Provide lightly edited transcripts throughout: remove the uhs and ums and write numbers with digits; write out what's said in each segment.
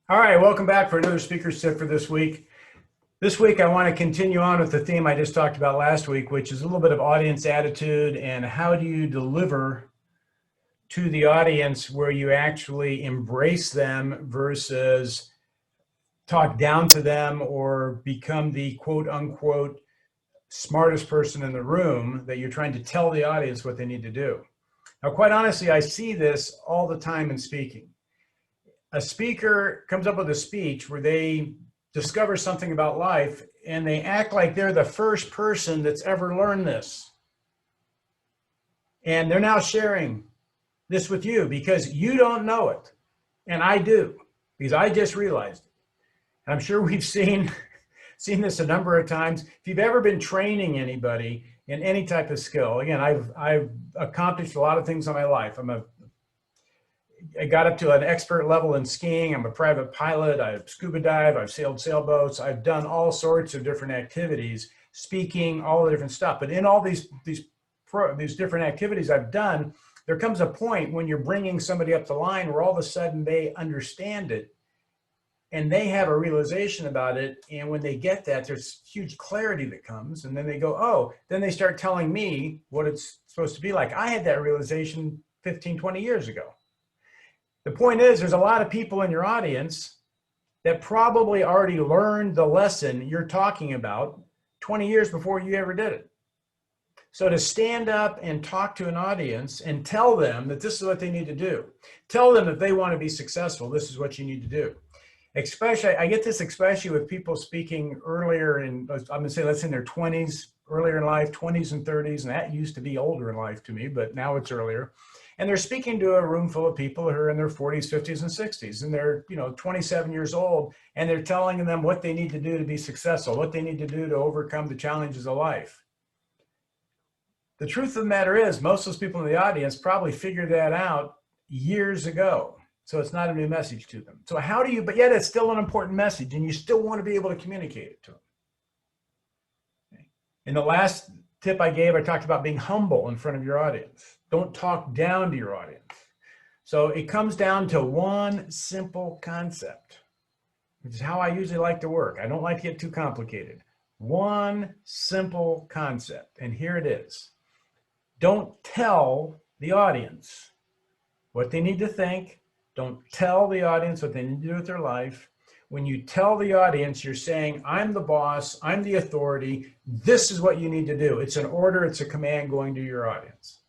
All right, welcome back for another speaker's tip for this week. This week, I want to continue on with the theme I just talked about last week, which is a little bit of audience attitude and how do you deliver to the audience where you actually embrace them versus talk down to them or become the quote unquote smartest person in the room that you're trying to tell the audience what they need to do. Now, quite honestly, I see this all the time in speaking. A speaker comes up with a speech where they discover something about life and they act like they're the first person that's ever learned this. And they're now sharing this with you because you don't know it. And I do, because I just realized it. And I'm sure we've seen this a number of times. If you've ever been training anybody in any type of skill, again, I've accomplished a lot of things in my life. I got up to an expert level in skiing. I'm a private pilot. I've scuba dived. I've sailed sailboats. I've done all sorts of different activities, speaking, all the different stuff. But in all these different activities I've done, there comes a point when you're bringing somebody up the line where all of a sudden they understand it and they have a realization about it. And when they get that, there's huge clarity that comes. And then they go, oh, then they start telling me what it's supposed to be like. I had that realization 15, 20 years ago. The point is, there's a lot of people in your audience that probably already learned the lesson you're talking about 20 years before you ever did it. So to stand up and talk to an audience and tell them that this is what they need to do, tell them if they want to be successful, this is what you need to do. Especially, I get this especially with people speaking earlier in, I'm going to say, let's say in their 20s, earlier in life, 20s and 30s, and that used to be older in life to me, but now it's earlier. And they're speaking to a room full of people who are in their 40s, 50s, and 60s, and they're 27 years old, and they're telling them what they need to do to be successful, what they need to do to overcome the challenges of life. The truth of the matter is, most of those people in the audience probably figured that out years ago. So it's not a new message to them. So how do you, but yet it's still an important message, and you still want to be able to communicate it to them. Okay. In the last tip I gave, I talked about being humble in front of your audience. Don't talk down to your audience. So it comes down to one simple concept, which is how I usually like to work. I don't like to get too complicated. One simple concept, and here it is. Don't tell the audience what they need to think. Don't tell the audience what they need to do with their life. When you tell the audience, you're saying, I'm the boss, I'm the authority, this is what you need to do. It's an order, it's a command going to your audience.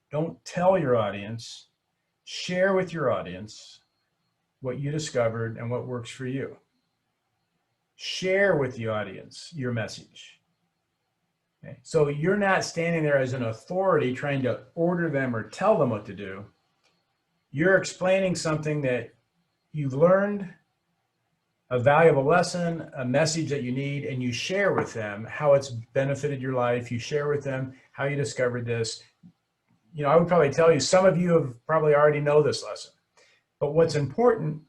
Don't tell your audience, share with your audience what you discovered and what works for you. Share with the audience your message. Okay? So you're not standing there as an authority trying to order them or tell them what to do. You're explaining something that you've learned, a valuable lesson, a message that you need, and you share with them how it's benefited your life. You share with them how you discovered this. I would probably tell you, some of you have probably already know this lesson, but what's important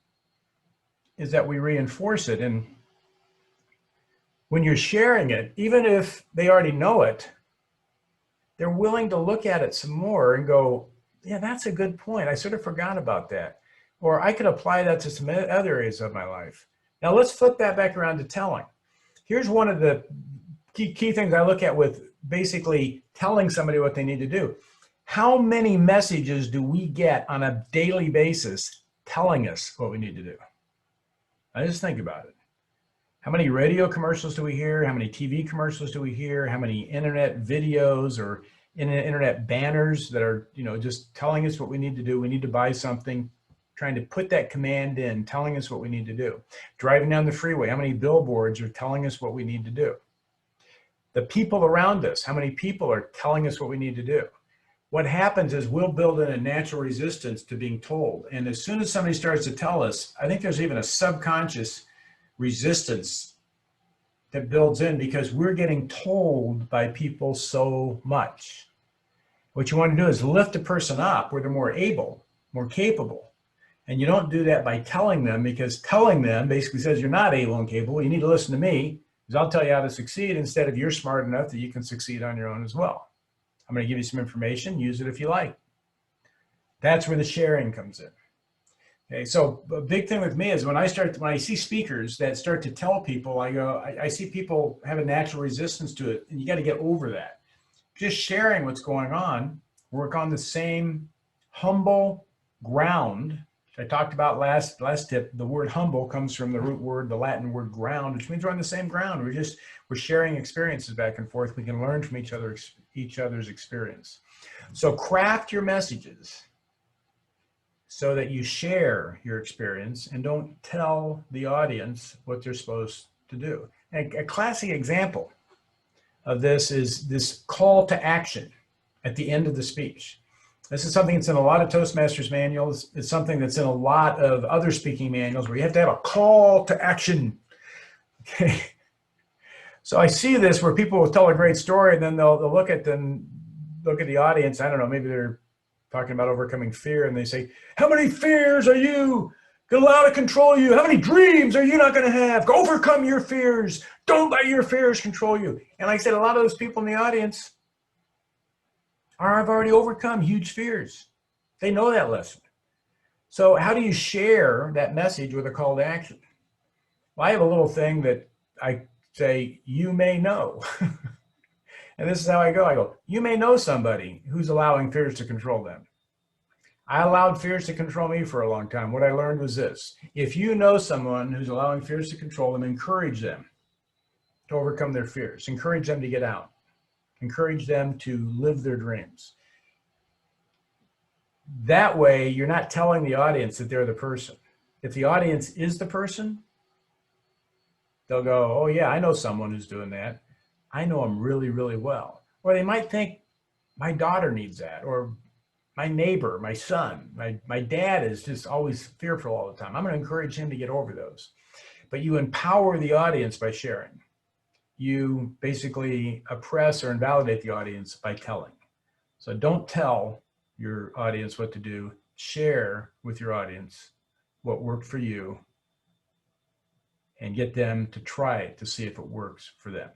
is that we reinforce it. And when you're sharing it, even if they already know it, they're willing to look at it some more and go, yeah, that's a good point. I sort of forgot about that. Or I could apply that to some other areas of my life. Now let's flip that back around to telling. Here's one of the key things I look at with basically telling somebody what they need to do. How many messages do we get on a daily basis telling us what we need to do? I just think about it. How many radio commercials do we hear? How many TV commercials do we hear? How many internet videos or internet banners that are, just telling us what we need to do? We need to buy something, trying to put that command in, telling us what we need to do. Driving down the freeway, how many billboards are telling us what we need to do? The people around us, how many people are telling us what we need to do? What happens is we'll build in a natural resistance to being told. And as soon as somebody starts to tell us, I think there's even a subconscious resistance that builds in because we're getting told by people so much. What you want to do is lift a person up where they're more able, more capable. And you don't do that by telling them, because telling them basically says you're not able and capable. You need to listen to me, because I'll tell you how to succeed, instead of you're smart enough that you can succeed on your own as well. I'm going to give you some information, use it if you like. That's where the sharing comes in. Okay, so a big thing with me is when I see speakers that start to tell people, I see people have a natural resistance to it, and you got to get over that. Just sharing what's going on, work on the same humble ground. I talked about last tip. The word humble comes from the root word, the Latin word ground, which means we're on the same ground. We're sharing experiences back and forth. We can learn from each other's experience. So craft your messages so that you share your experience and don't tell the audience what they're supposed to do. And a classic example of this is this call to action at the end of the speech. This is something that's in a lot of Toastmasters manuals. It's something that's in a lot of other speaking manuals where you have to have a call to action. Okay. So I see this where people will tell a great story and then they'll look at the audience. I don't know, maybe they're talking about overcoming fear, and they say, how many fears are you going to allow to control you? How many dreams are you not going to have? Overcome your fears. Don't let your fears control you. And like I said, a lot of those people in the audience have already overcome huge fears. They know that lesson. So how do you share that message with a call to action? Well, I have a little thing that I say, you may know. And this is how I go, you may know somebody who's allowing fears to control them. I allowed fears to control me for a long time. What I learned was this: if you know someone who's allowing fears to control them, encourage them to overcome their fears. Encourage them to get out. Encourage them to live their dreams. That way, you're not telling the audience that they're the person. If the audience is the person, they'll go, oh yeah, I know someone who's doing that. I know him really, really well. Or they might think, my daughter needs that, or my neighbor, my son, my dad is just always fearful all the time. I'm going to encourage him to get over those. But you empower the audience by sharing. You basically oppress or invalidate the audience by telling. So don't tell your audience what to do. Share with your audience what worked for you and get them to try it to see if it works for them.